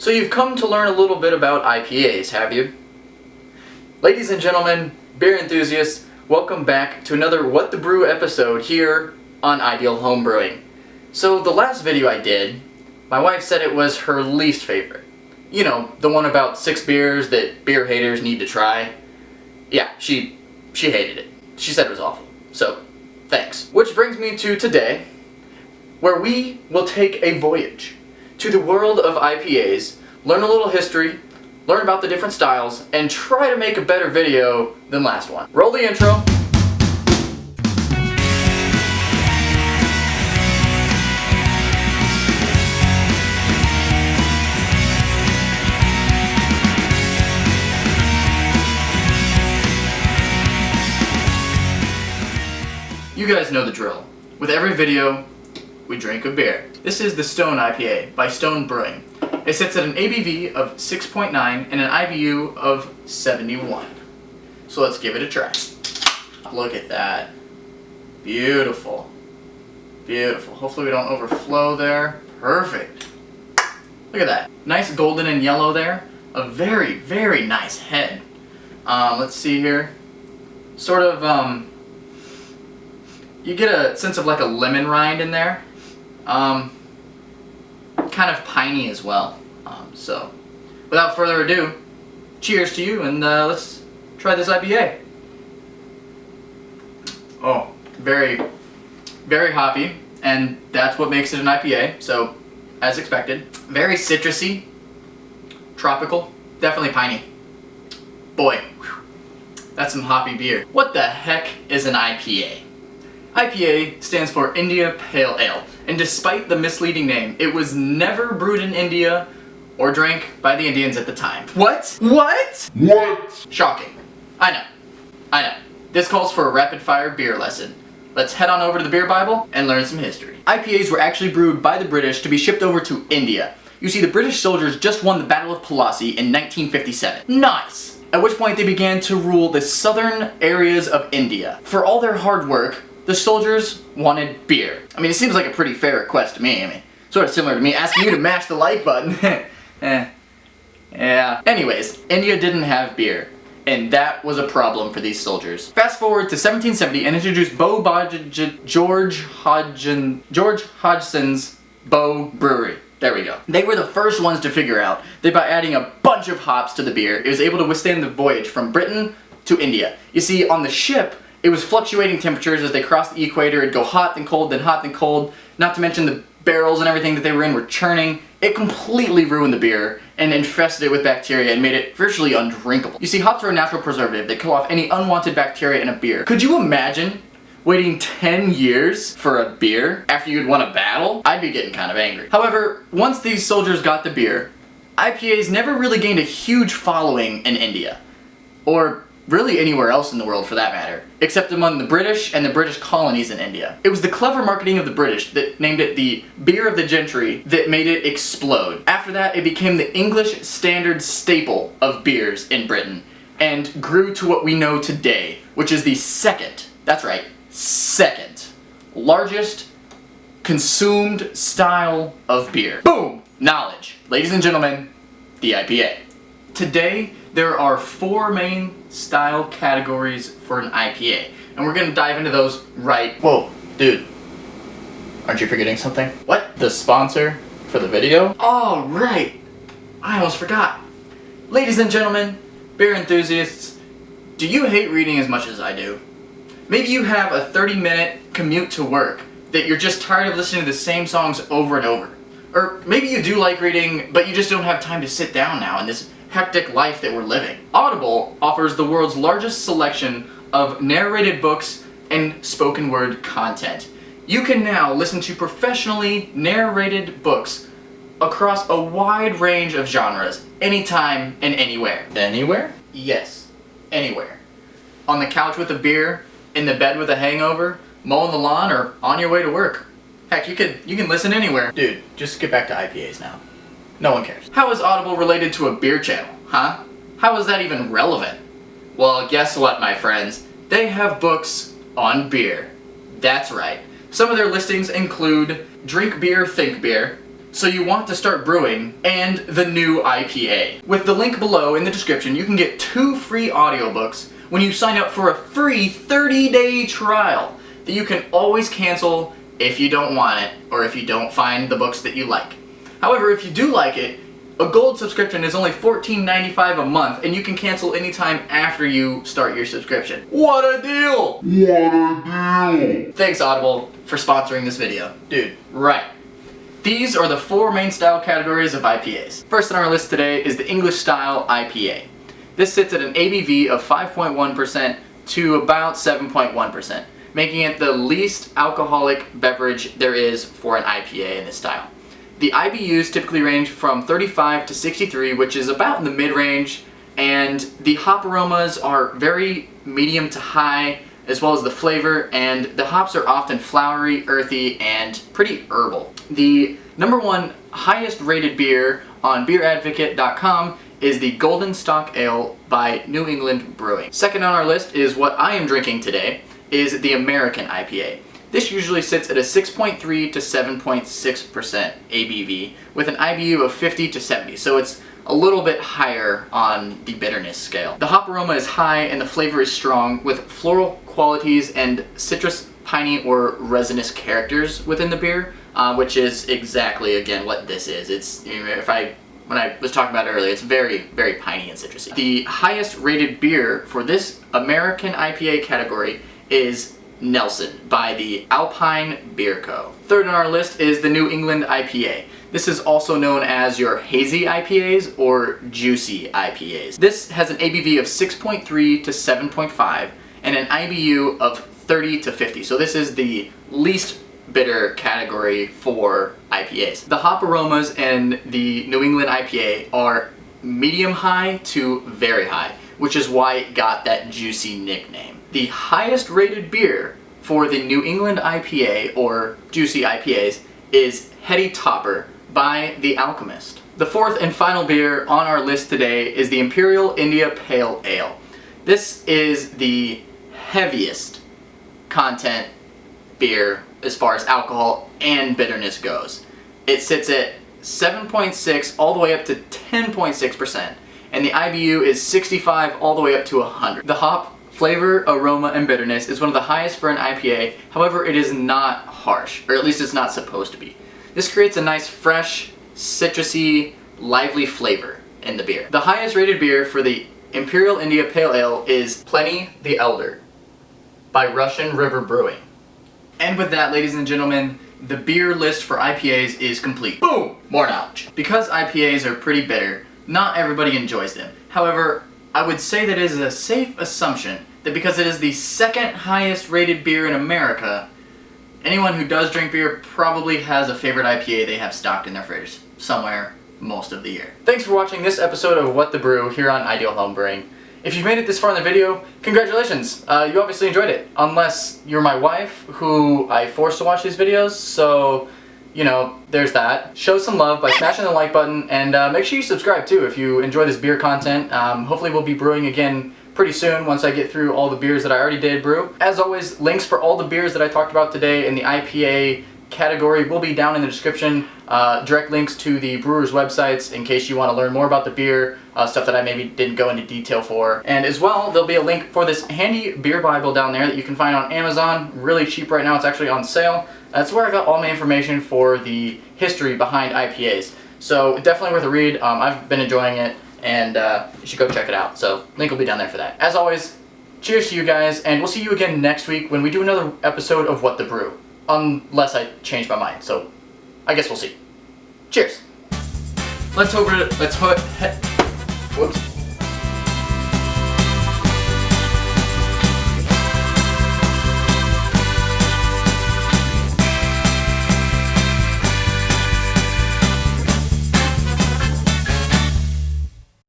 So you've come to learn a little bit about IPAs, have you? Ladies and gentlemen, beer enthusiasts, welcome back to another What the Brew episode here on Ideal Homebrewing. So the last video I did, my wife said it was her least favorite. You know, the one about 6 beers that beer haters need to try. Yeah, she hated it. She said it was awful. So, thanks. Which brings me to today, where we will take a voyage to the world of IPAs, learn a little history, learn about the different styles, and try to make a better video than last one. Roll the intro. You guys know the drill. With every video, we drink a beer. This is the Stone IPA by Stone Brewing. It sits at an ABV of 6.9 and an IBU of 71. So let's give it a try. Look at that. Beautiful. Beautiful. Hopefully we don't overflow there. Perfect. Look at that. Nice golden and yellow there. A very, very nice head. Let's see here. Sort of, you get a sense of like a lemon rind in there. Kind of piney as well. So, without further ado, cheers to you, and let's try this IPA. Oh, very, very hoppy, and that's what makes it an IPA, so, as expected. Very citrusy, tropical, definitely piney. Boy, whew, that's some hoppy beer. What the heck is an IPA? IPA stands for India Pale Ale, and despite the misleading name, it was never brewed in India or drank by the Indians at the time. What? What? What? Shocking. I know. This calls for a rapid-fire beer lesson. Let's head on over to the Beer Bible and learn some history. IPAs were actually brewed by the British to be shipped over to India. You see, the British soldiers just won the Battle of Plassey in 1957. Nice! At which point they began to rule the southern areas of India. For all their hard work, the soldiers wanted beer. I mean, it seems like a pretty fair request to me. I mean, sort of similar to me asking you to mash the like button. Yeah. Anyways, India didn't have beer, and that was a problem for these soldiers. Fast forward to 1770 and introduced George Hodgson's Bow Brewery. There we go. They were the first ones to figure out that by adding a bunch of hops to the beer, it was able to withstand the voyage from Britain to India. You see, on the ship, it was fluctuating temperatures as they crossed the equator. It'd go hot, then cold, then hot, then cold. Not to mention the barrels and everything that they were in were churning. It completely ruined the beer and infested it with bacteria and made it virtually undrinkable. You see, hops are a natural preservative that kill off any unwanted bacteria in a beer. Could you imagine waiting 10 years for a beer after you'd won a battle? I'd be getting kind of angry. However, once these soldiers got the beer, IPAs never really gained a huge following in India. Or really anywhere else in the world for that matter, except among the British and the British colonies in India. It was the clever marketing of the British that named it the beer of the gentry that made it explode. After that, it became the English standard staple of beers in Britain and grew to what we know today, which is the second, that's right, second largest consumed style of beer. Boom! Knowledge. Ladies and gentlemen, the IPA. Today, there are 4 main style categories for an IPA, and we're gonna dive into those right. Whoa, dude. Aren't you forgetting something? What? The sponsor for the video? Oh, right. I almost forgot. Ladies and gentlemen, beer enthusiasts, do you hate reading as much as I do? Maybe you have a 30-minute commute to work that you're just tired of listening to the same songs over and over. Or maybe you do like reading, but you just don't have time to sit down now in this hectic life that we're living. Audible offers the world's largest selection of narrated books and spoken word content. You can now listen to professionally narrated books across a wide range of genres, anytime and anywhere. Anywhere? Yes, anywhere. On the couch with a beer, in the bed with a hangover, mowing the lawn, or on your way to work. Heck, you can listen anywhere. Dude, just get back to IPAs now. No one cares. How is Audible related to a beer channel, huh? How is that even relevant? Well, guess what, my friends? They have books on beer. That's right. Some of their listings include Drink Beer, Think Beer, So you want to start brewing, and the new IPA. With the link below in the description, you can get 2 free audiobooks when you sign up for a free 30-day trial that you can always cancel if you don't want it or if you don't find the books that you like. However, if you do like it, a gold subscription is only $14.95 a month, and you can cancel anytime after you start your subscription. What a deal! What a deal! Thanks, Audible, for sponsoring this video. Dude, right. These are the 4 main style categories of IPAs. First on our list today is the English Style IPA. This sits at an ABV of 5.1% to about 7.1%, making it the least alcoholic beverage there is for an IPA in this style. The IBUs typically range from 35 to 63, which is about in the mid-range, and the hop aromas are very medium to high, as well as the flavor, and the hops are often flowery, earthy, and pretty herbal. The #1 highest rated beer on beeradvocate.com is the Golden Stalk Ale by New England Brewing. Second on our list is what I am drinking today, is the American IPA. This usually sits at a 6.3 to 7.6% ABV with an IBU of 50 to 70, so it's a little bit higher on the bitterness scale. The hop aroma is high and the flavor is strong with floral qualities and citrus, piney, or resinous characters within the beer, which is exactly, again, what this is. It's, when I was talking about it earlier, it's very, very piney and citrusy. The highest rated beer for this American IPA category is Nelson by the Alpine Beer Co. Third on our list is the New England IPA. This is also known as your Hazy IPAs or Juicy IPAs. This has an ABV of 6.3 to 7.5 and an IBU of 30 to 50. So this is the least bitter category for IPAs. The hop aromas in the New England IPA are medium high to very high, which is why it got that juicy nickname. The highest rated beer for the New England IPA or Juicy IPAs is Heady Topper by The Alchemist. The fourth and final beer on our list today is the Imperial India Pale Ale. This is the heaviest content beer as far as alcohol and bitterness goes. It sits at 7.6 all the way up to 10.6%, and the IBU is 65 all the way up to 100. The hop flavor, aroma, and bitterness is one of the highest for an IPA, however it is not harsh, or at least it's not supposed to be. This creates a nice fresh, citrusy, lively flavor in the beer. The highest rated beer for the Imperial India Pale Ale is Pliny the Elder by Russian River Brewing. And with that, ladies and gentlemen, the beer list for IPAs is complete. Boom! More knowledge. Because IPAs are pretty bitter, not everybody enjoys them. However, I would say that it is a safe assumption that because it is the second highest rated beer in America, anyone who does drink beer probably has a favorite IPA they have stocked in their fridge somewhere most of the year. Thanks for watching this episode of What the Brew here on Ideal Homebrewing. If you've made it this far in the video, congratulations! You obviously enjoyed it, unless you're my wife, who I forced to watch these videos, so, you know, there's that. Show some love by smashing the like button, and make sure you subscribe too if you enjoy this beer content. Hopefully we'll be brewing again pretty soon once I get through all the beers that I already did brew. As always, links for all the beers that I talked about today in the IPA category will be down in the description. Direct links to the brewers' websites in case you want to learn more about the beer, stuff that I maybe didn't go into detail for. And as well, there'll be a link for this handy beer Bible down there that you can find on Amazon. Really cheap right now, it's actually on sale. That's where I got all my information for the history behind IPAs. So definitely worth a read. I've been enjoying it, and you should go check it out. So link will be down there for that. As always, cheers to you guys, and we'll see you again next week when we do another episode of What the Brew. Unless I change my mind, so I guess we'll see. Cheers. Whoops.